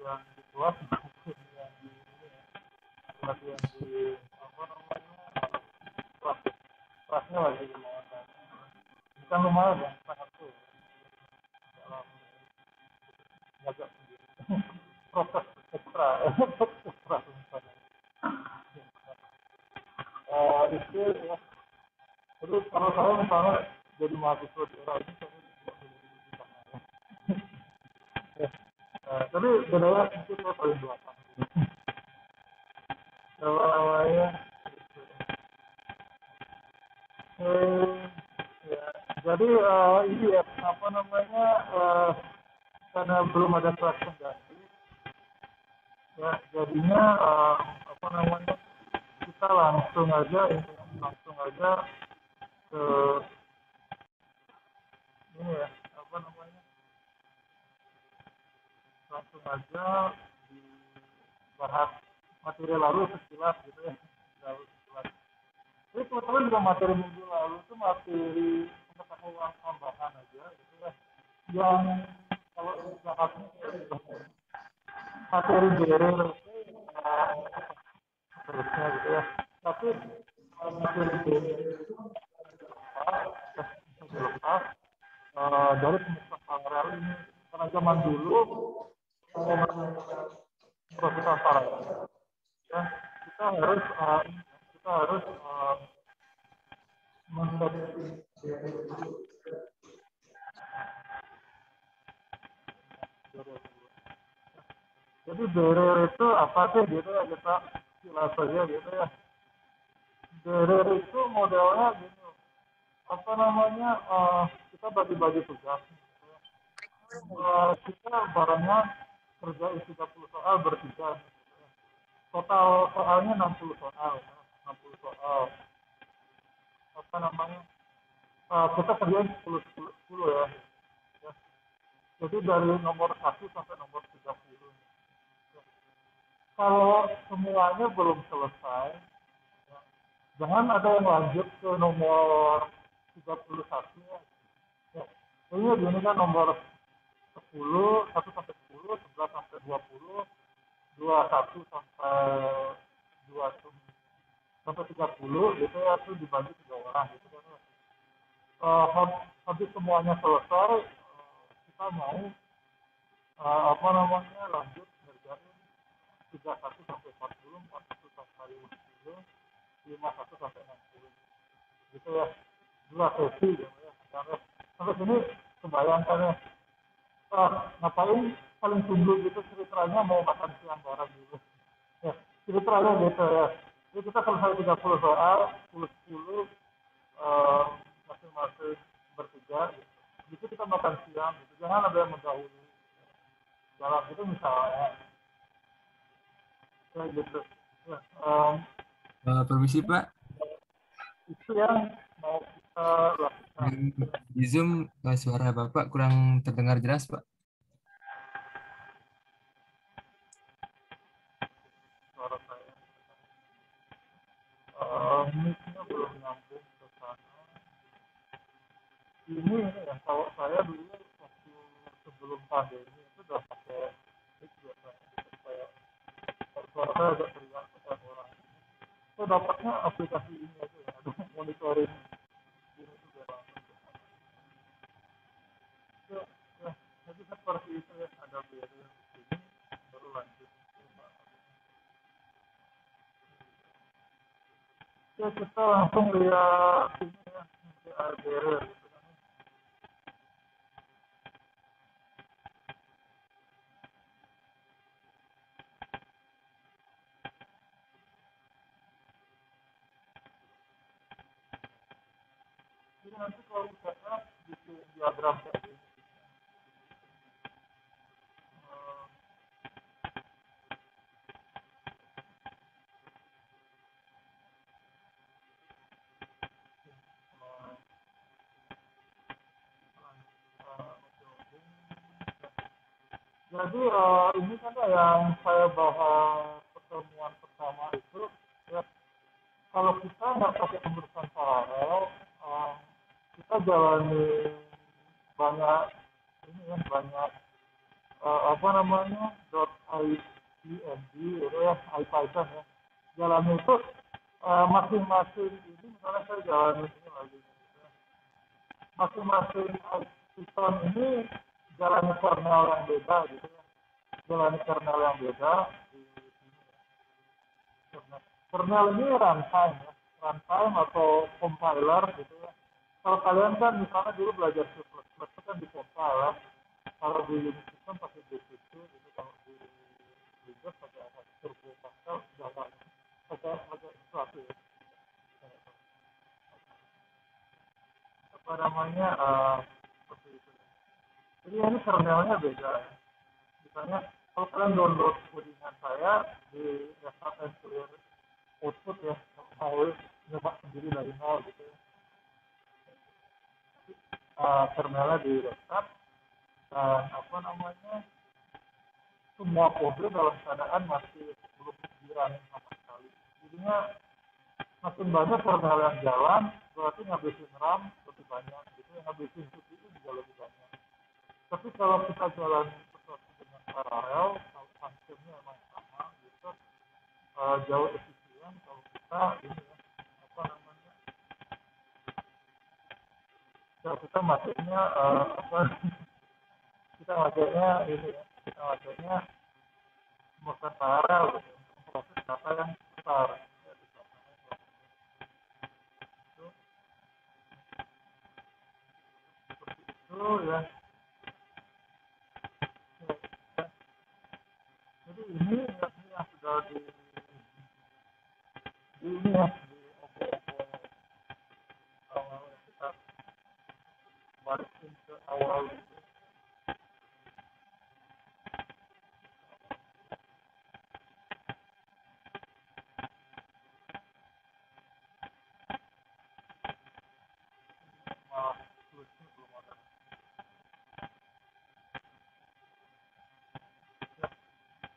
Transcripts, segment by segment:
yang di kelas maupun yang di ini ya, kelas yang di apa namanya kelas kelasnya lagi lumayan bukan lumayan ya sangat tuh dalam belajar sendiri proses ekstra ekstra misalnya itu ya terus kalau saya misalnya jadi mahasiswa di era ini saya tidak memiliki di sana ya. Tapi bedanya mungkin saya paling belakang kalau awalnya eh, ya. Jadi ini ya apa namanya karena belum ada kelas pengganti ya jadinya apa namanya kita langsung aja ke ini ya apa namanya langsung aja dibahas materi lalu sekilas gitu ya lalu sekilas. Jadi kebetulan juga materi minggu lalu itu materi pengetahuan tambahan aja gitu ya yang kalau dibahasnya materi barrier terusnya gitu ya tapi materi barrier dilepas dari semester paralel ini karena zaman dulu proses paralel ya kita harus men jadi barrier itu apa sih gitu ya kita jelas saja gitu ya barrier itu modelnya gitu apa namanya kita bagi-bagi tugas kita barangnya kerjain 30 soal bertiga total soalnya 60 soal 60 soal apa namanya kita kerjain 10 ya. Ya. Jadi dari nomor 1 sampai nomor 30. Kalau semuanya belum selesai, ya, jangan ada yang lanjut ke nomor 31. Ya. Ini kan nomor 10, 1 sampai 10, 11 sampai 20, 21 sampai 2 sampai 30 gitu ya itu dibagi 3 orang gitu kan. Habis semuanya selesai kita mau apa namanya lanjut ngerjain 31 sampai 40, 41 sampai 50, 51 sampai 60 gitu ya 2 sesi gitu ya sampai sini kebayangkan ya ngapain paling tunggu gitu ceritanya mau makan siang bareng gitu ya ceritanya gitu ya jadi kita selesai 30 soal 10 masing-masing bertiga gitu. Gitu kita makan siang gitu jangan ada yang mendahului dalam itu misalnya ya gitu ya, Permisi Pak, itu yang mau kita lakukan di Zoom suara Bapak kurang terdengar jelas Pak. suara saya mic-nya belum nyambung ke sana ini ya kalau saya dulu waktu sebelum pandemi itu udah pakai mic biasanya supaya suara saya agak terlihat ke orang saya dapatnya aplikasi ini aja ya ada monitoring ini juga langsung ya, ya, jadi seperti itu ya ada biaya di sini baru lanjut ya kita langsung lihat ini ya ARBR gitu kan jadi nanti kalau misalnya bikin diagram kayak gini jadi ini kan yang saya bahas pertemuan pertama itu ya kalau kita nggak pakai pemeriksaan paralel kita jalani banyak ini kan banyak apa namanya IENG itu ya, IPython ya. Jalan itu masing-masing ini misalnya saya jalan ini lagi. Masing-masing Python ini jalan kernel yang beda gitu ya. Jalan kernel yang beda di sini. Kernel ini runtime ya. Runtime atau compiler gitu ya. Kalau kalian kan misalnya dulu belajar C++ itu kan di compile ya. Kalau di Unix system pakai GCC gitu, kalau di Windows pakai apa Turbo Pascal sudah pakai sesuatu ya. Apa namanya seperti itu. Jadi ini kernelnya beda ya. Misalnya kalau kalian download codingan saya di Start and Clear output ya, mau nyoba sendiri dari nol gitu ya. Kernelnya di restart dan apa namanya semua kode dalam keadaan masih belum diranin sama sekali. Jadinya makin banyak kernel yang jalan berarti ngabisin RAM lebih banyak gitu, yang ngabisin CPU juga lebih banyak. Tapi kalau kita jalan sesuatu dengan paralel, kalau functionnya emang sama gitu, jauh efisien kalau kita ini ya, apa namanya, kalau kita makainya apa kita makainya ini ya, kita makainya motor paralel gitu, untuk proses data yang besar. Itu ya. Jadi ini yang sudah di ini ya di obrol-obrol awal kita balikin ke awal itu. Malah tulisnya belum ada. Ya.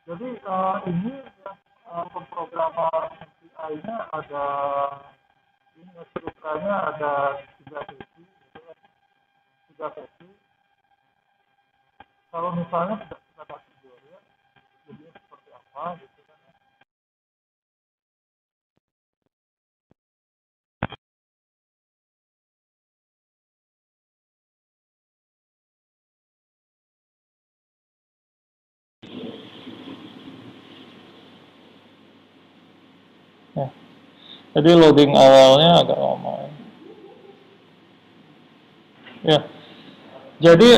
Jadi ini ya, pemrograman MPI-nya ada ini strukturnya ada 3 sesi gitu ya. 3 sesi. Kalau misalnya tidak kita kasih ya, jadi seperti apa gitu kan. Ya. Jadi loading awalnya agak lama. Ya. Jadi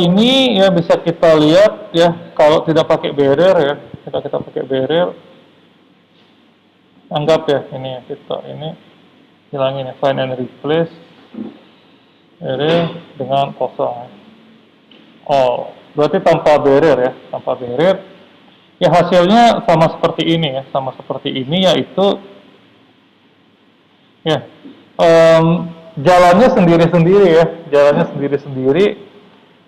ini ya bisa kita lihat ya, kalau tidak pakai barrier ya, kita pakai barrier, anggap ya ini kita ini hilangin ya, find and replace barrier dengan kosong. Oh, berarti tanpa barrier ya, tanpa barrier. Ya hasilnya sama seperti ini ya, sama seperti ini, yaitu ya jalannya sendiri-sendiri ya, jalannya sendiri-sendiri.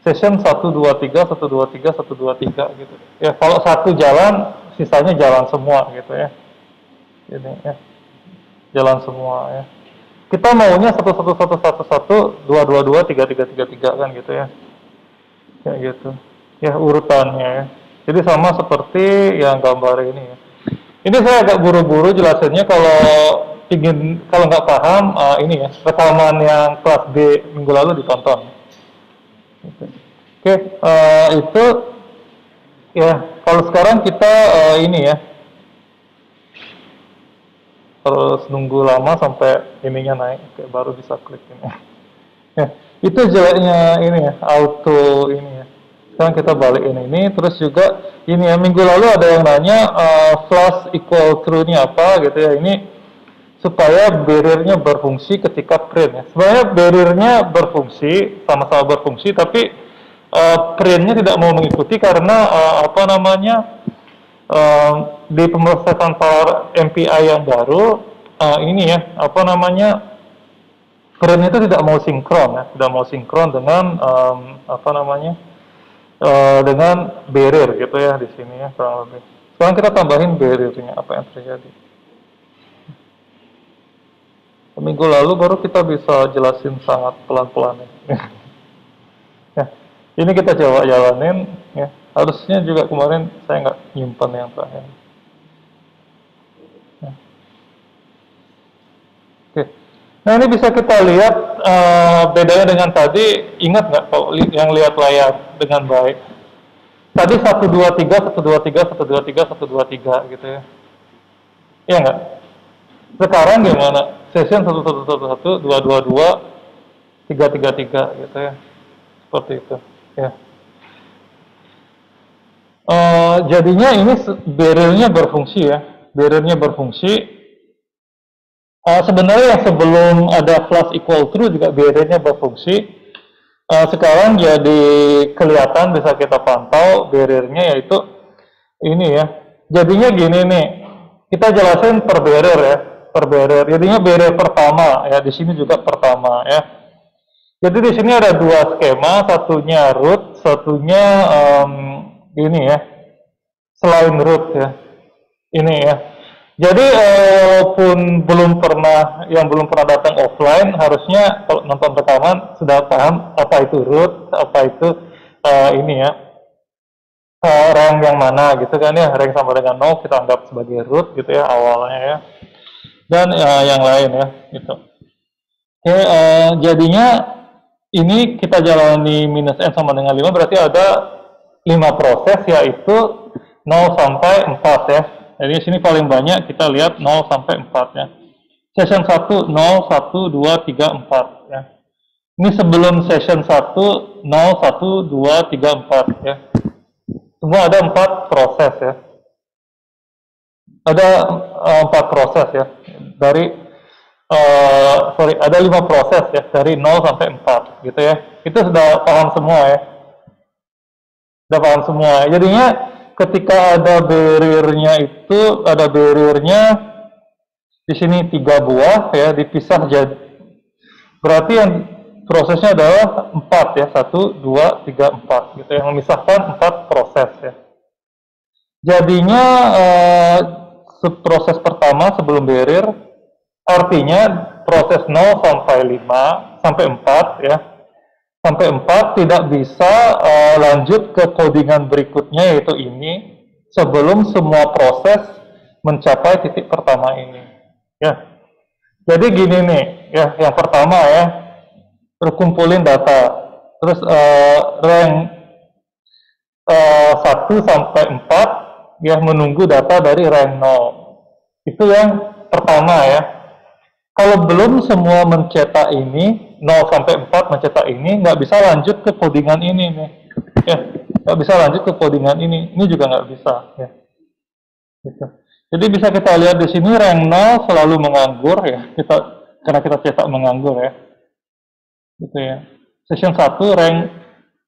Session 123 123 123 gitu. Ya kalau satu jalan, sisanya jalan semua gitu ya. Ini ya, jalan semua ya. Kita maunya 11111 222 3333 kan gitu ya. Kayak gitu. Ya urutannya ya. Jadi sama seperti yang gambar ini ya. Ini saya agak buru-buru jelasinnya, kalau nggak paham ini ya, rekaman yang kelas B minggu lalu ditonton. Oke, itu ya. Kalau sekarang kita ini ya, terus nunggu lama sampai ininya naik, kayak baru bisa klik ini. Ya, itu jeleknya ini ya, auto ini ya. Sekarang kita balikin ini, terus juga ini ya, minggu lalu ada yang nanya flash equal true ini apa gitu ya. Ini supaya barriernya berfungsi ketika print ya. Sebenarnya barriernya berfungsi, sama-sama berfungsi, tapi printnya tidak mau mengikuti karena apa namanya, di pemrosesan power MPI yang baru ini ya, apa namanya, print itu tidak mau sinkron ya, tidak mau sinkron dengan apa namanya, dengan barrier gitu ya di sini ya, kurang lebih. Sekarang kita tambahin barriernya, apa yang terjadi. Minggu lalu baru kita bisa jelasin sangat pelan-pelan ya. Ya. Ini kita coba jalanin ya. Harusnya juga kemarin saya nggak nyimpan yang terakhir. Ya. Oke. Nah ini bisa kita lihat bedanya dengan tadi. Ingat nggak kalau yang lihat layar dengan baik? Tadi 123, 123, 123, 123 gitu ya. Iya nggak? Sekarang gimana? Session 1111, 222, 333 gitu ya. Seperti itu. Ya. Jadinya ini barriernya berfungsi ya. Barriernya berfungsi. Sebenarnya yang sebelum ada flash equal true juga barriernya berfungsi. Sekarang jadi kelihatan, bisa kita pantau barriernya, yaitu ini ya. Jadinya gini nih, kita jelasin per barrier ya, per barrier. Jadinya barrier pertama ya, di sini juga pertama ya. Jadi di sini ada dua skema, satunya root, satunya ini ya, selain root ya, ini ya. Jadi pun belum pernah, yang belum pernah datang offline, harusnya kalau nonton rekaman sudah paham apa itu root, apa itu ini ya, rank yang mana gitu kan ya. Rank sama dengan 0 kita anggap sebagai root gitu ya awalnya ya, dan yang lain ya gitu. Oke, jadinya ini kita jalani minus n sama dengan 5, berarti ada 5 proses, yaitu 0 sampai 4 ya. Jadi sini paling banyak kita lihat 0 sampai 4 ya. Session 1 0 1 2 3 4 ya. Ini sebelum session 1 0 1 2 3 4 ya. Semua ada 4 proses ya. Ada 4 proses ya. Dari ada 5 proses ya, dari 0 sampai 4 gitu ya. Itu sudah paham semua ya. Sudah paham semua. Jadinya ketika ada barriernya itu, ada barriernya di sini 3 buah ya, dipisah jadi, berarti yang prosesnya adalah 4 ya, 1, 2, 3, 4 gitu, yang memisahkan 4 proses ya. Jadinya proses pertama sebelum barrier, artinya proses 0 sampai 5 sampai 4 ya, sampai 4 tidak bisa lanjut ke codingan berikutnya, yaitu ini, sebelum semua proses mencapai titik pertama ini ya. Jadi gini nih ya, yang pertama ya, kumpulin data, terus rank 1 sampai 4 ya, menunggu data dari rank 0. Itu yang pertama ya. Kalau belum semua mencetak ini, 0 sampai 4 mencetak ini, nggak bisa lanjut ke codingan ini nih. Ya, nggak bisa lanjut ke codingan ini. Ini juga nggak bisa. Ya. Gitu. Jadi bisa kita lihat di sini rank 0 selalu menganggur ya. Karena kita cetak menganggur ya. Gitu ya. Session 1 rank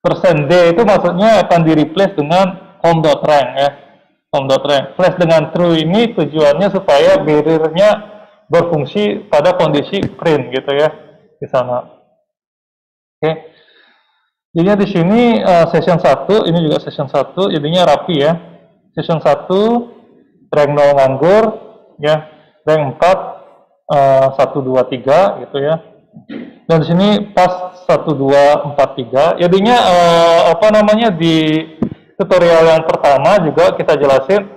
%D itu maksudnya akan di-replace dengan home.rank ya. Home.rank. Flash dengan true ini tujuannya supaya barriernya berfungsi pada kondisi print gitu ya di sana. Oke. Jadinya di sini session 1, ini juga session 1, jadinya rapi ya. Session 1 rank 0 nganggur ya. Rank 4 1 2 3 gitu ya. Dan di sini pas 1 2 4 3. Jadinya apa namanya, di tutorial yang pertama juga kita jelasin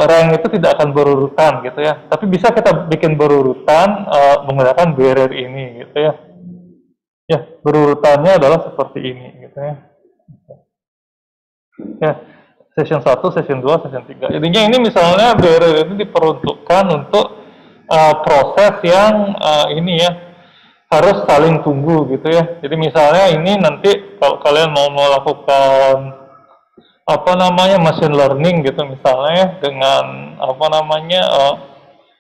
rank itu tidak akan berurutan gitu ya, tapi bisa kita bikin berurutan menggunakan barrier ini gitu ya. Ya, berurutannya adalah seperti ini gitu ya. Ya, session 1, session 2, session 3. Jadinya ini misalnya barrier ini diperuntukkan untuk proses yang ini ya, harus saling tunggu gitu ya. Jadi misalnya ini nanti kalau kalian mau melakukan apa namanya machine learning gitu misalnya ya, dengan apa namanya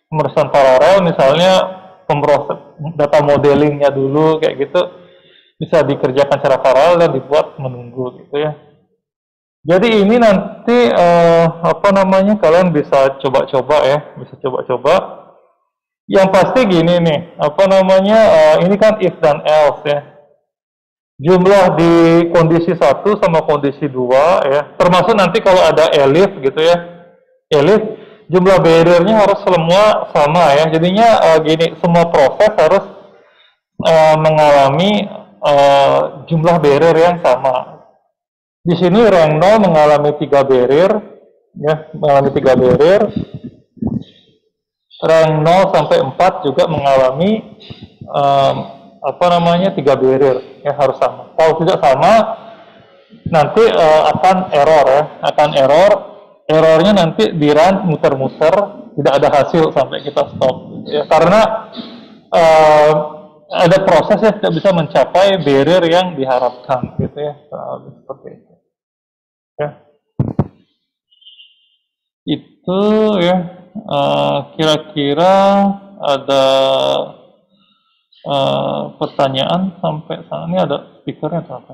pemrosesan paralel, misalnya pemproses data modelingnya dulu kayak gitu, bisa dikerjakan secara paralel dan dibuat menunggu gitu ya. Jadi ini nanti apa namanya, kalian bisa coba-coba ya, bisa coba-coba. Yang pasti gini nih, apa namanya, ini kan if dan else ya. Jumlah di kondisi 1 sama kondisi 2 ya, termasuk nanti kalau ada elif gitu ya, elif, jumlah barriernya harus semua sama ya. Jadinya gini, semua proses harus mengalami jumlah barrier yang sama. Di sini rank 0 mengalami 3 barrier, ya, mengalami 3 barrier. Rank 0 sampai 4 juga mengalami apa namanya 3 barrier, ya harus sama. Kalau tidak sama, nanti akan error ya, akan error. Errornya nanti di run muter-muter, tidak ada hasil sampai kita stop. Ya, karena ada proses yang tidak bisa mencapai barrier yang diharapkan, gitu ya, seperti itu. Ya. Itu ya, kira-kira ada pertanyaan sampai saat ini. Ada speakernya atau apa?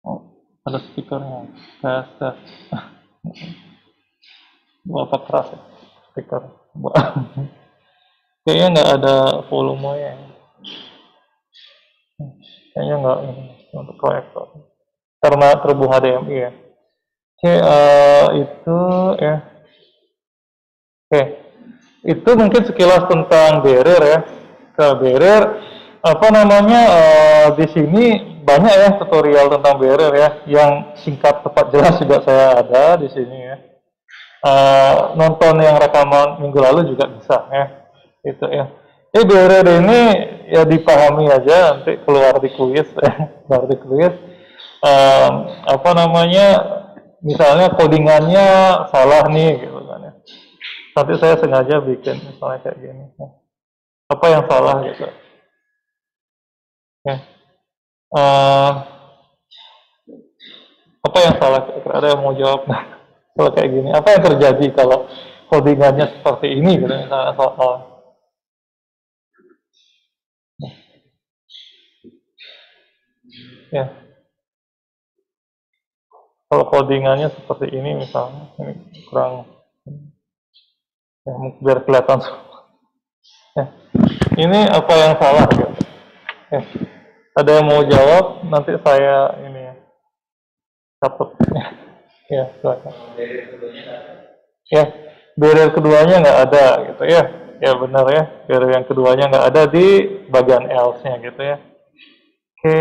Oh, ada speakernya. Tes. Berapa keras ya speaker? Kayaknya nggak ada volumenya. Kayaknya nggak ini untuk proyektor. Karena terhubung HDMI ya. Oke, itu ya. Oke, itu mungkin sekilas tentang barrier ya. Ke barrier, apa namanya, di sini banyak ya tutorial tentang barrier ya. Yang singkat tepat jelas juga saya ada di sini ya. Nonton yang rekaman minggu lalu juga bisa ya. Itu ya. Barrier ini ya dipahami aja, nanti keluar di kuis keluar di kuis. Apa namanya, misalnya codingannya salah nih gitu kan ya. Nanti saya sengaja bikin misalnya kayak gini. Apa yang salah gitu. Ya. Apa yang salah? Ada yang mau jawab? Kalau kayak gini, apa yang terjadi kalau codingannya seperti ini gitu misalnya soal. Ya. Kalau codingannya seperti ini misalnya, ini kurang, ya, biar kelihatan semua. Ya. Ini apa yang salah gitu. Ya. Ada yang mau jawab? Nanti saya ini ya, catat. Ya, silakan. Ya, barrier keduanya nggak ada gitu ya. Ya benar ya, barrier yang keduanya nggak ada di bagian else-nya gitu ya. Oke,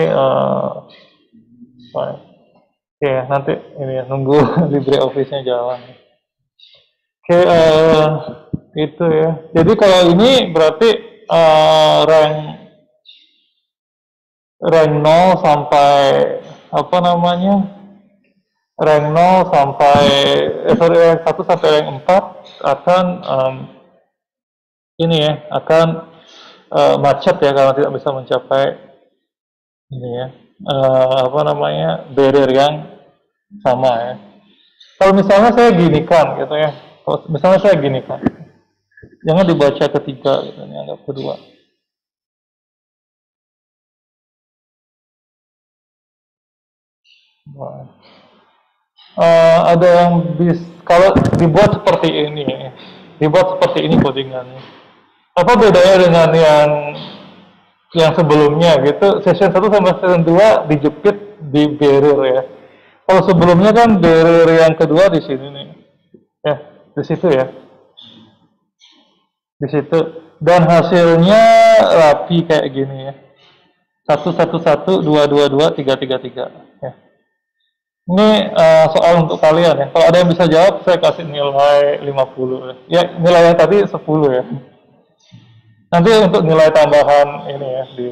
oke, nanti ini ya, nunggu LibreOffice-nya jalan. Oke, itu ya. Jadi kalau ini berarti rank 0 sampai apa namanya? Rank 0 sampai rank 1 sampai rank 4 akan ini ya, akan macet ya kalau tidak bisa mencapai ini ya. Apa namanya? Barrier yang sama ya. Kalau misalnya saya ginikan gitu ya. Kalau misalnya saya ginikan. Jangan dibaca ketiga gitu, anggap kedua. Ada yang kalau dibuat seperti ini codingannya. Apa bedanya dengan yang sebelumnya gitu? Session 1 sampai session 2 dijepit di barrier ya. Kalau sebelumnya kan barrier yang kedua di sini nih. Ya, di situ ya. Di situ. Dan hasilnya rapi kayak gini ya. 111, 222, 333 ya. Ini soal untuk kalian ya. Kalau ada yang bisa jawab, saya kasih nilai 50 ya. Ya, nilai yang tadi 10 ya. Nanti untuk nilai tambahan ini ya di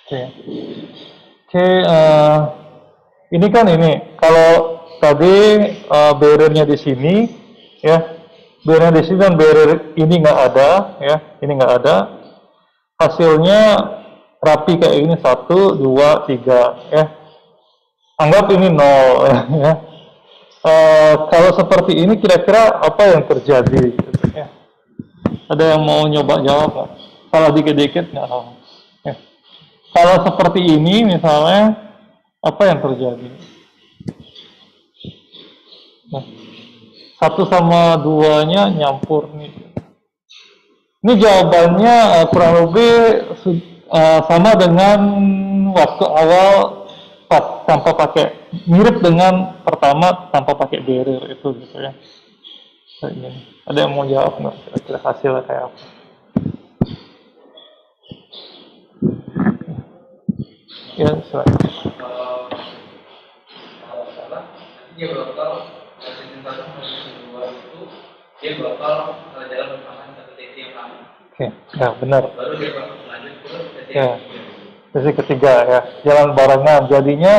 Oke, ini kan ini. Kalau tadi barriernya di sini ya. Barriernya di sini dan barrier ini nggak ada ya. Ini nggak ada. Hasilnya rapi kayak ini 1, 2, 3 ya. Anggap ini 0 ya. Kalau seperti ini kira-kira apa yang terjadi gitu, ya. Ada yang mau nyoba jawab nggak? Salah dikit-dikit nggak apa. Ya. Kalau seperti ini misalnya apa yang terjadi? Nah, 1 sama 2-nya nyampur nih. Ini jawabannya kurang lebih sama dengan waktu awal tanpa pakai, mirip dengan pertama tanpa pakai barrier itu gitu ya. Ada yang mau jawab nggak? Kira-kira hasilnya kayak apa? Ya, silakan. Kalau salah, nanti dia bakal sistem satu sama sistem dua itu dia bakal jalan bersama satu sesi yang sama. Oke, ya benar. Baru dia bakal lanjut ke sesi Ya, yang ketiga. sesi ketiga ya, jalan barengan. Jadinya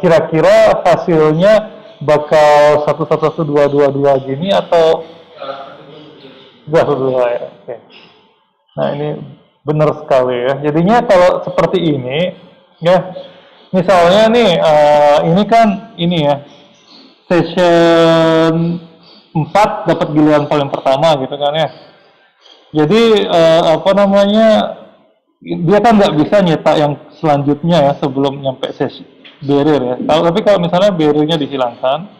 kira-kira hasilnya bakal 1 1 1 2 2 2 gini atau satu dua ya. Oke. Nah ini benar sekali ya. Jadinya kalau seperti ini ya, misalnya nih ini kan ini ya, session 4 dapat giliran paling pertama gitu kan ya. Jadi apa namanya, dia kan nggak bisa nyetak yang selanjutnya ya sebelum nyampe sesi barrier ya. Tapi kalau misalnya barriernya dihilangkan,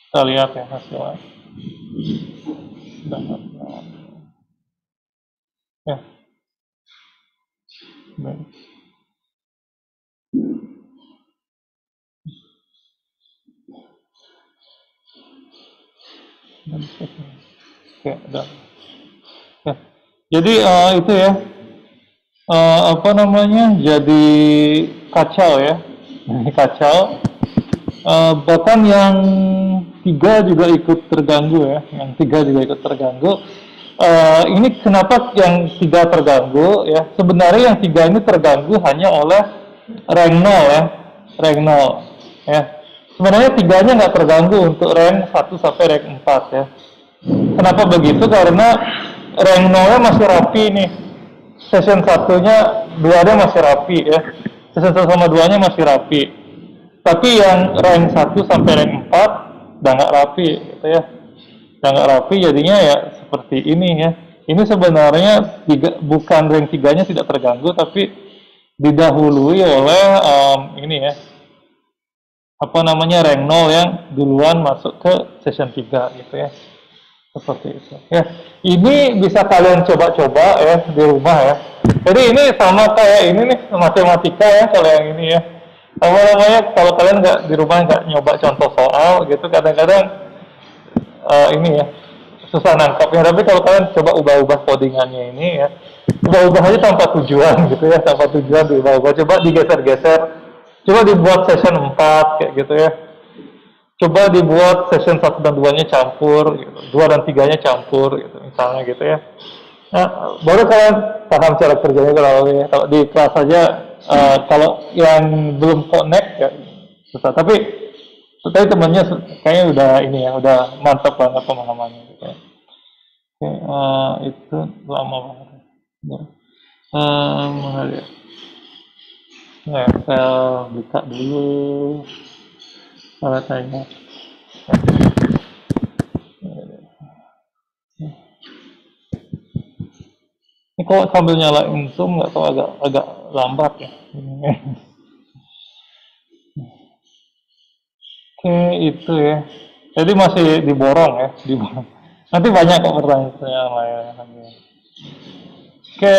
kita lihat ya hasilnya. Ya. Baik. Oke, udah. Ya. Jadi itu ya, apa namanya, jadi kacau ya, kacau. Bahkan yang 3 juga ikut terganggu ya, yang 3 juga ikut terganggu. Ini kenapa yang 3 terganggu ya? Sebenarnya yang 3 ini terganggu hanya oleh rank 0 ya, rank 0 ya. Sebenarnya 3-nya nggak terganggu untuk rank 1 sampai rank 4 ya. Kenapa begitu? Karena rank 0-nya masih rapi nih. Session 1-nya, 2-nya masih rapi ya. Session 1 sama 2-nya masih rapi. Tapi yang rank 1 sampai rank 4 udah nggak rapi gitu ya. Udah nggak rapi, jadinya ya seperti ini ya. Ini sebenarnya bukan rank 3-nya tidak terganggu, tapi didahului oleh ini ya, apa namanya, rank 0 yang duluan masuk ke session 3 gitu ya. Seperti itu ya. Ini bisa kalian coba-coba ya di rumah ya. Jadi ini sama kayak ini nih, matematika ya kalau yang ini ya. Apa namanya, kalau kalian nggak di rumah nggak nyoba contoh soal gitu, kadang-kadang ini ya susah nangkapnya. Tapi kalau kalian coba ubah-ubah codingannya ini ya, ubah-ubah aja tanpa tujuan gitu ya, tanpa tujuan diubah-ubah. Coba digeser-geser, coba dibuat session 4 kayak gitu ya. Coba dibuat session 1 dan 2-nya campur, gitu. 2 dan 3-nya campur, gitu, misalnya gitu ya. Nah, baru kalian paham cara kerjanya kalau ya. Kalau di kelas saja, kalau yang belum connect ya susah. Tapi temannya kayaknya udah ini ya, udah mantap banget pemahamannya. Gitu ya. Oke, itu lama banget. Ya. Mana dia? Nah, saya buka dulu. Kalau tanya. Ini kok sambil nyalain Zoom nggak tahu agak lambat ya. Oke, itu ya. Jadi masih diborong ya, diborong. Nanti banyak kok pertanyaan lain. Oke,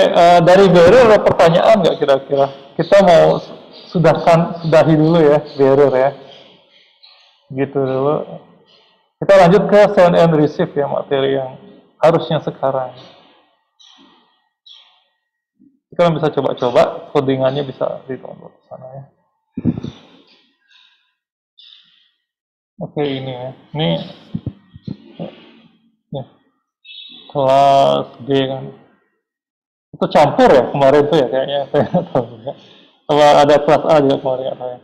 dari Vero ada pertanyaan nggak kira-kira? Kita mau sudahi dulu ya, Vero ya. Gitu dulu. Kita lanjut ke send and receive ya, materi yang harusnya sekarang. Kalian bisa coba-coba, codingannya bisa di-download ke sana ya. Oke, ini ya. Ini ya, kelas D kan. Itu campur ya kemarin tuh ya kayaknya, saya nggak tahu ya. Kalau ada kelas A juga kemarin ya, saya.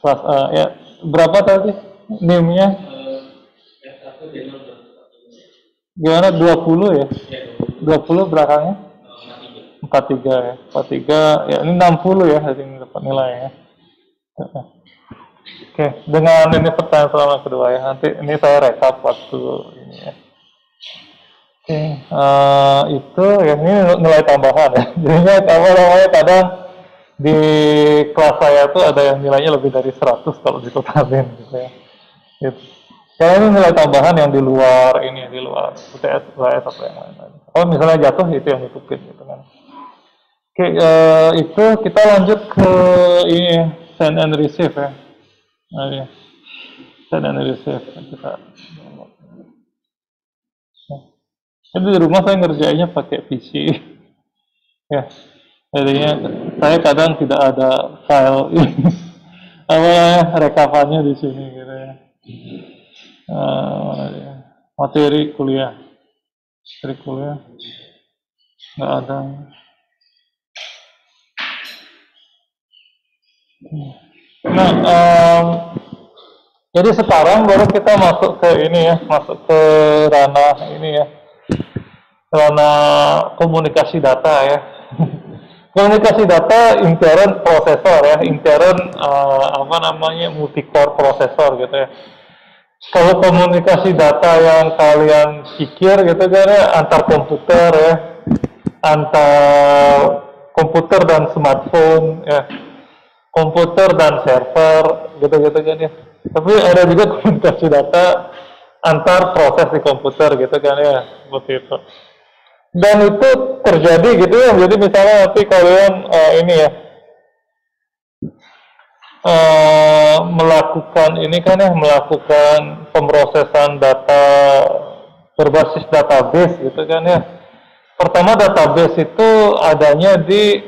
Kelas A ya, berapa tadi NIM-nya? Gimana, 20 ya? 20 belakangnya? 43 ya. 43 ya, ini 60 ya, hari ini dapat nilai ya. Oke, dengan ini pertanyaan selama kedua ya. Nanti ini saya rekap waktu ini ya. Oke, itu ya, ini nilai tambahan ya. Jadinya apa namanya, kadang di kelas saya tuh ada yang nilainya lebih dari 100 kalau ditotalin gitu ya. Gitu. Karena ini nilai tambahan yang di luar ini, di luar UTS, UAS atau yang lain-lain. Kalau misalnya jatuh itu yang ditutupin gitu kan. Oke, itu kita lanjut ke ini, send and receive ya. Nah, ya. Send and receive kita. Jadi di rumah saya ngerjainnya pakai PC. Ya. Jadinya saya kadang tidak ada file apa namanya, rekapannya di sini gitu ya. Mana dia? Materi kuliah nggak ada. Nah, jadi sekarang baru kita masuk ke ini ya, masuk ke ranah ini ya, ranah komunikasi data ya. Komunikasi data intern prosesor ya, intern apa namanya, multi-core prosesor gitu ya. Kalau komunikasi data yang kalian pikir gitu kan ya, antar komputer ya, antar komputer dan smartphone ya, komputer dan server gitu-gitu kan ya. Tapi ada juga komunikasi data antar proses di komputer gitu kan ya, seperti itu. Dan itu terjadi gitu ya. Jadi misalnya nanti kalian ini ya, melakukan ini kan ya, melakukan pemrosesan data berbasis database gitu kan ya. Pertama, database itu adanya di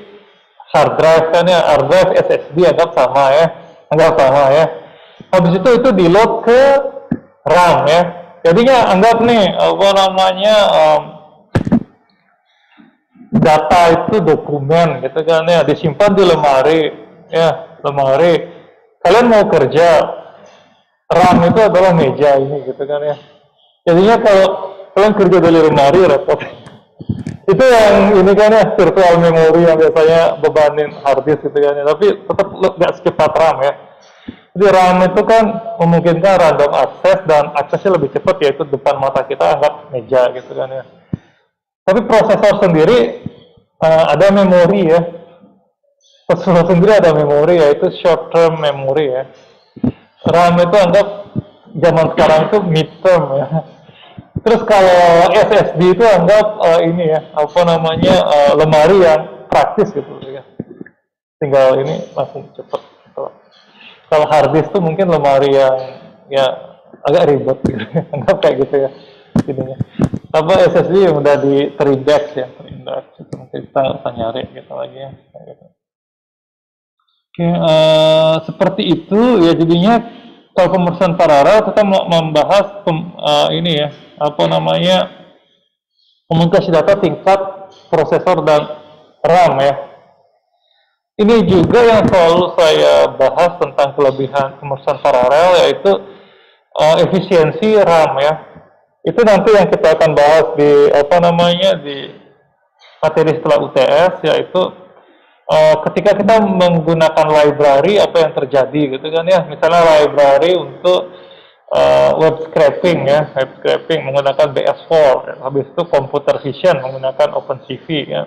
hard drive kan ya, hard drive SSD anggap sama ya, Habis itu di load ke RAM ya. Jadinya anggap nih apa namanya, data itu dokumen gitu kan ya, disimpan di lemari ya, lemari. Kalian mau kerja, RAM itu adalah meja ini gitu kan ya. Jadinya kalau kalian kerja dari lemari repot. Itu yang ini kan ya, virtual memory yang biasanya bebanin hard disk gitu kan ya, tapi tetap nggak secepat RAM ya. Jadi RAM itu kan memungkinkan random access dan aksesnya lebih cepat, yaitu depan mata kita, anggap meja gitu kan ya. Tapi prosesor sendiri ada memori ya. Prosesor sendiri ada memori, yaitu short term memory ya. RAM itu anggap zaman sekarang itu mid term ya. Terus kalau SSD itu anggap ini ya, apa namanya, lemari yang praktis gitu ya. Tinggal ini langsung cepat. Kalau hard disk itu mungkin lemari yang ya agak ribet gitu. Anggap kayak gitu ya ininya. Apa SSD yang udah terindex ya, terindex itu mungkin kita nggak usah nyari gitu lagi ya. Gitu. Oke, seperti itu ya. Jadinya kalau pemrosesan paralel kita membahas ini ya, apa namanya, komunikasi data tingkat prosesor dan RAM ya. Ini juga yang selalu saya bahas tentang kelebihan pemrosesan paralel, yaitu efisiensi RAM ya. Itu nanti yang kita akan bahas di apa namanya, di materi setelah UTS, yaitu ketika kita menggunakan library apa yang terjadi gitu kan ya. Misalnya library untuk web scraping ya, web scraping menggunakan BS4 ya. Habis itu computer vision menggunakan OpenCV ya.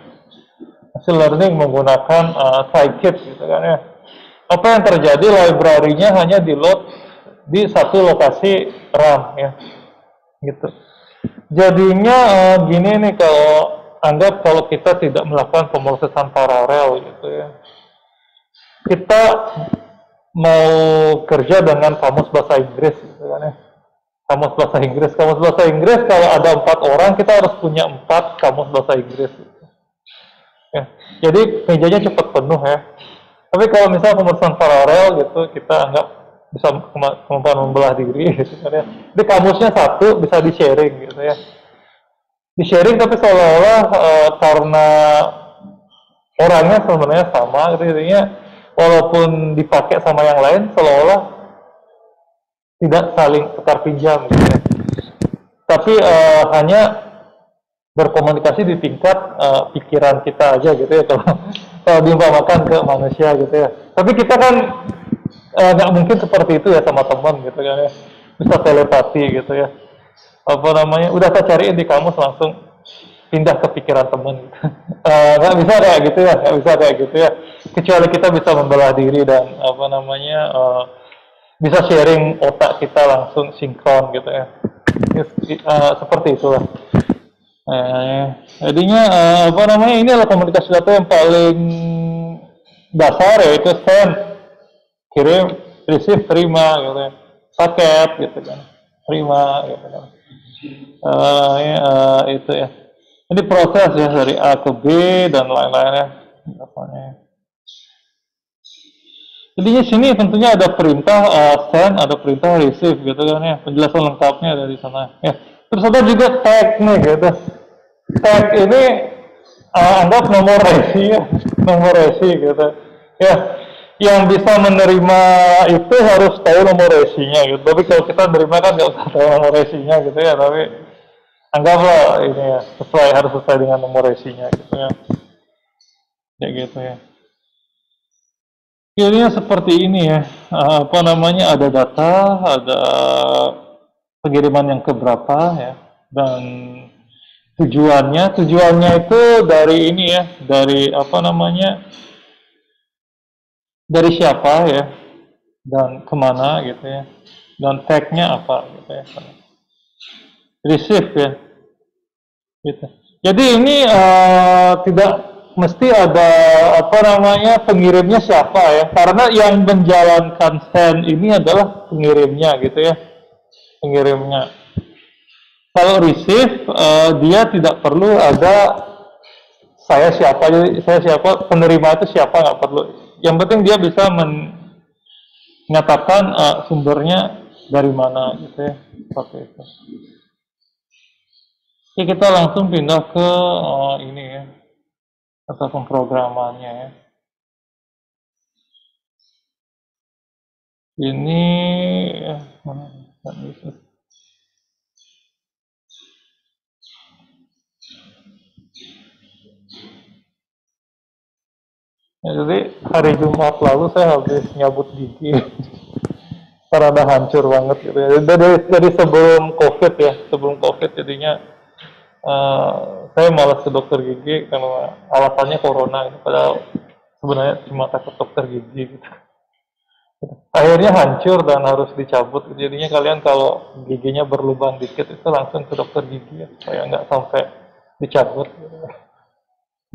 Machine learning menggunakan Scikit gitu kan ya. Apa yang terjadi, library-nya hanya di load di satu lokasi RAM ya, gitu. Jadinya gini nih, kalau kita tidak melakukan pemrosesan paralel gitu ya, kita mau kerja dengan kamus bahasa Inggris gitu kan ya. Kamus bahasa Inggris kalau ada 4 orang, kita harus punya 4 kamus bahasa Inggris gitu. Ya, jadi mejanya cepat penuh ya. Tapi kalau misalnya pemrosesan paralel gitu, kita anggap bisa kemampuan membelah diri gitu kan ya. Jadi kamusnya satu, bisa di-sharing gitu ya. Di-sharing tapi seolah-olah karena orangnya sebenarnya sama gitu, jadinya walaupun dipakai sama yang lain seolah-olah tidak saling tukar pinjam gitu ya. Tapi hanya berkomunikasi di tingkat pikiran kita aja gitu ya, kalau diumpamakan ke manusia gitu ya. Tapi kita kan nggak mungkin seperti itu ya sama teman gitu kan ya, bisa telepati gitu ya, apa namanya, udah saya cariin di kamus langsung pindah ke pikiran teman gitu. Nggak bisa kayak gitu ya, kecuali kita bisa membelah diri dan apa namanya, bisa sharing otak kita langsung sinkron gitu ya. Seperti itulah. Jadinya apa namanya, ini adalah komunikasi data yang paling dasar, yaitu send, kirim, receive, terima gitu ya, paket gitu kan, terima gitu kan. Itu ya. Jadi proses ya dari A ke B dan lain-lainnya. Javanya. Jadinya sini tentunya ada perintah send, ada perintah receive gitu kan ya. Penjelasan lengkapnya ada di sana ya. Terus ada juga tag nih gitu. Tag ini anggap nomor resi ya, nomor resi gitu. Ya, yang bisa menerima itu harus tahu nomor resinya gitu. Tapi kalau kita menerima kan nggak usah tahu nomor resinya gitu ya. Tapi anggaplah ini ya harus sesuai dengan nomor resinya gitu ya. Kayak gitu ya. Kayaknya seperti ini ya, apa namanya, ada data, ada pengiriman yang keberapa ya, dan tujuannya itu dari ini ya, dari apa namanya, dari siapa ya, dan kemana gitu ya, dan tag-nya apa gitu ya, receive ya, gitu. Jadi ini tidak mesti ada apa namanya pengirimnya siapa ya, karena yang menjalankan send ini adalah pengirimnya gitu ya, pengirimnya. Kalau receive dia tidak perlu ada saya siapa, penerima itu siapa, nggak perlu. Yang penting dia bisa menyatakan sumbernya dari mana gitu ya, seperti itu. Oke, kita langsung pindah ke ini ya, atau pemrogramannya ya. Ini ya, jadi hari Jumat lalu saya habis nyabut gigi karena hancur banget gitu ya. Dari sebelum COVID ya, sebelum COVID jadinya saya malas ke dokter gigi karena alasannya corona gitu. Padahal sebenarnya cuma takut dokter gigi gitu. Akhirnya hancur dan harus dicabut. Jadinya kalian kalau giginya berlubang dikit itu langsung ke dokter gigi ya, supaya nggak sampai dicabut gitu.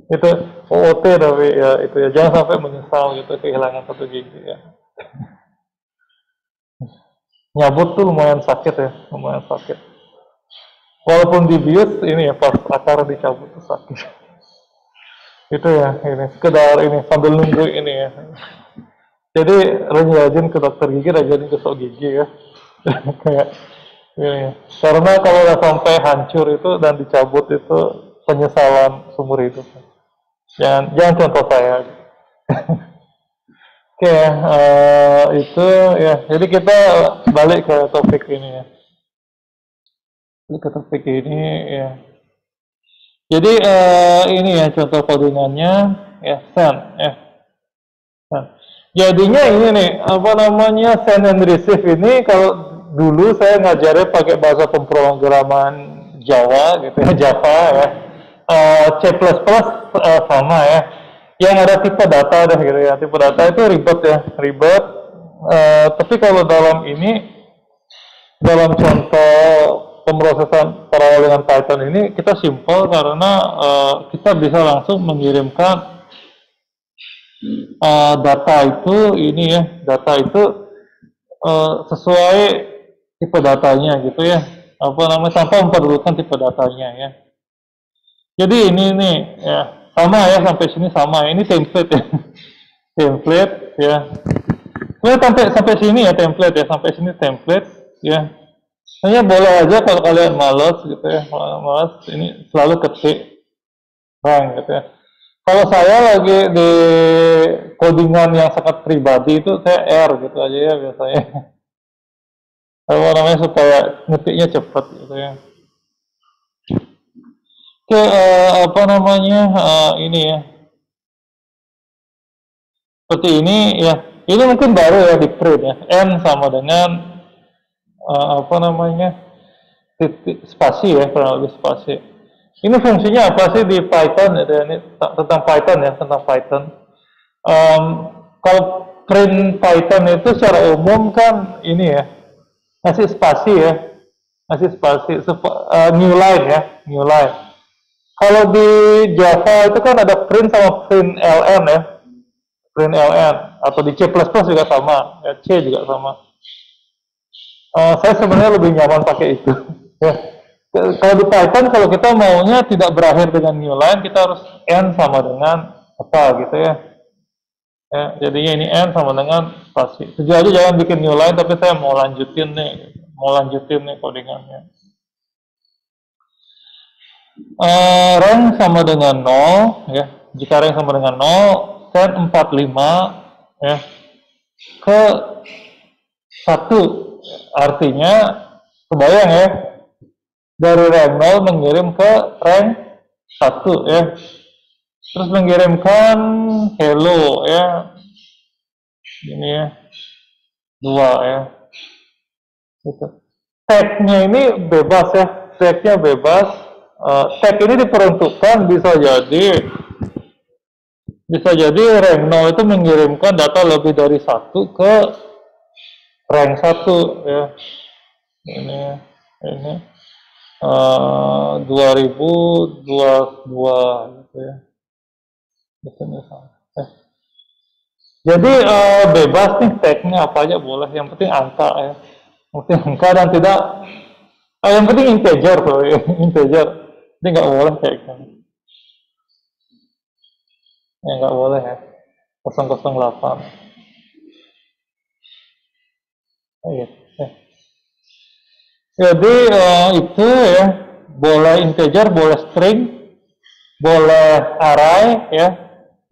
Itu OOT tapi ya itu ya, jangan sampai menyesal gitu kehilangan satu gigi ya. Nyabut tuh lumayan sakit ya, lumayan sakit. Walaupun dibius ini ya, pas akar dicabut tuh sakit. Itu ya, ini sekedar ini sambil nunggu ini ya. Jadi rajin ke dokter gigi, rajin ke sok gigi ya. Kayak ini. Karena kalau udah sampai hancur itu dan dicabut itu penyesalan seumur hidup. Jangan contoh saya. Oke, itu ya. Jadi kita balik ke topik ini ya. Ke topik ini ya. Jadi ini ya contoh codingannya ya, send ya. Nah, jadinya ini nih apa namanya, send and receive ini kalau dulu saya ngajarnya pakai bahasa pemrograman Java gitu ya, Java ya. C++ sama ya. Yang ada tipe data deh gitu ya. Tipe data itu ribet ya, ribet. Tapi kalau dalam ini, dalam contoh pemrosesan paralel dengan Python ini kita simple karena kita bisa langsung mengirimkan data itu ini ya, data itu sesuai tipe datanya gitu ya, apa namanya, tanpa memperdulikan tipe datanya ya. Jadi ini nih ya, sama ya, sampai sini sama ya. Ini template ya. Template ya. Sampai sini ya template ya, sampai sini template ya. Hanya boleh aja kalau kalian malas gitu ya, malas ini selalu ketik bang gitu ya. Kalau saya lagi di codingan yang sangat pribadi itu saya R gitu aja ya biasanya. Apa namanya, supaya ngetiknya cepat gitu ya. Oke, apa namanya, ini ya. Seperti ini ya. Ini mungkin baru ya di print ya. N sama dengan apa namanya, titik spasi ya, kurang lebih spasi. Ini fungsinya apa sih di Python? Ini tentang Python ya, tentang Python. Kalau print Python itu secara umum kan ini ya, ngasih spasi ya, ngasih spasi, new line ya, new line. Kalau di Java itu kan ada print sama print ln ya, print ln, atau di C++ juga sama, ya, C juga sama. Saya sebenarnya lebih nyaman pakai itu. Ya. Kalau di Python, kalau kita maunya tidak berakhir dengan new line, kita harus n sama dengan apa gitu ya. Ya, jadinya ini N sama dengan spasi. Tujuh aja jangan bikin new line, tapi saya mau lanjutin nih codingannya. Rank sama dengan 0 ya. Jika rank sama dengan 0, set 45 ya ke 1. Artinya kebayang ya, dari rank 0 mengirim ke rank 1 ya. Terus mengirimkan hello ya. Ini ya. 2 ya. Gitu. Tag-nya ini bebas ya. Tag-nya bebas. Tag ini diperuntukkan bisa jadi rank 0 itu mengirimkan data lebih dari 1 ke rank 1 ya. Ini 2022 gitu ya. Gitu misalnya. Jadi bebas nih tag-nya apa aja boleh, yang penting angka ya. Yang penting angka dan tidak yang penting integer tuh ya. Integer. Ini nggak boleh kayak gitu. Ya nggak boleh ya. 008. Gitu. Ya. Jadi itu ya, boleh integer, boleh string, boleh array ya,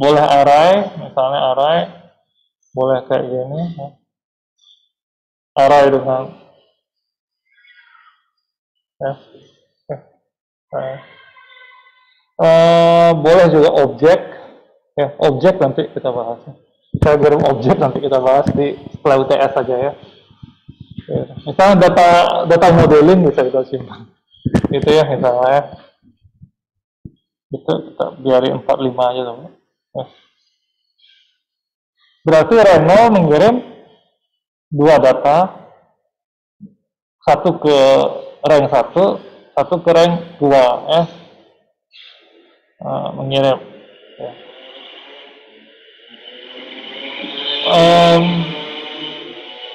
boleh array, misalnya array, boleh kayak gini ya. Array dengan ya. Boleh juga objek ya, objek nanti kita bahas. Saya kirim objek nanti kita bahas setelah UTS saja ya. Ya. Misalnya data modeling bisa kita simpan. Itu ya misalnya ya. Itu kita biarin 45 aja dong. Ya. Berarti Reno mengirim 2 data, satu ke rank 1, satu ke rank 2 ya. Mengirim ya.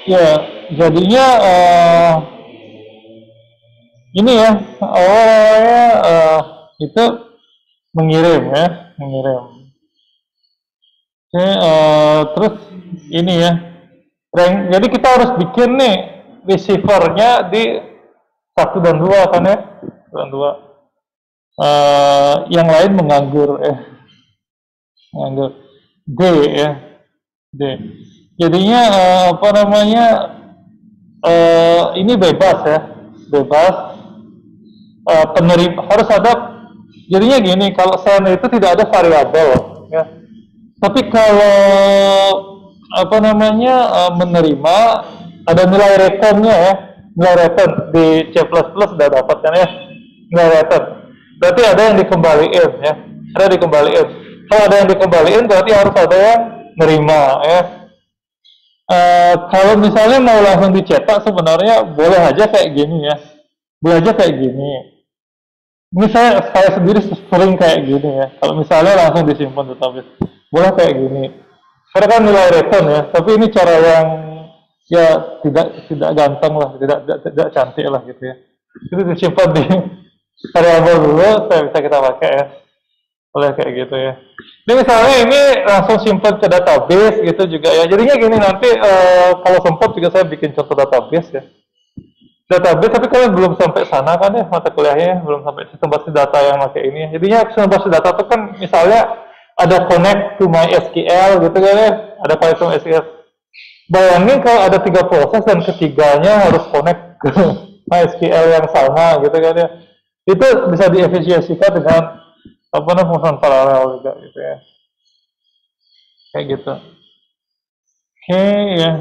Ya jadinya ini ya awalnya itu mengirim ya, mengirim. Oke, terus ini ya rank, jadi kita harus bikin nih receivernya di 1 dan 2 kan ya, 1 dan 2. Yang lain menganggur ya, menganggur D ya, D. Jadinya apa namanya, ini bebas ya, bebas. Penerima harus ada. Jadinya gini, kalau send itu tidak ada variabel ya. Tapi kalau apa namanya menerima ada nilai returnnya ya, nilai return di C++ sudah dapat kan ya, nilai return. Berarti ada yang dikembaliin ya, ada dikembaliin. Kalau ada yang dikembaliin berarti harus ada yang nerima ya. Kalau misalnya mau langsung dicetak sebenarnya boleh aja kayak gini ya, boleh aja kayak gini. Ini saya sendiri sering kayak gini ya. Kalau misalnya langsung disimpan database, boleh kayak gini. Karena kan nilai return ya, tapi ini cara yang ya tidak ganteng lah, tidak cantik lah gitu ya. Itu disimpan di variabel dulu, bisa kita pakai ya. Boleh kayak gitu ya. Ini misalnya ini langsung simpan ke database gitu juga ya. Jadinya gini nanti kalau sempat juga saya bikin contoh database ya. Database, tapi kalian belum sampai sana kan ya mata kuliahnya, belum sampai sistem basis data yang pakai ini. Jadinya sistem basis data itu kan misalnya ada connect to MySQL gitu kan ya, ada connect to MySQL. Bayangin kalau ada 3 proses dan ketiganya harus connect ke MySQL yang sama gitu kan ya. Itu bisa diefisiensikan dengan apa namanya fungsi paralel juga gitu ya. Kayak gitu. Oke ya.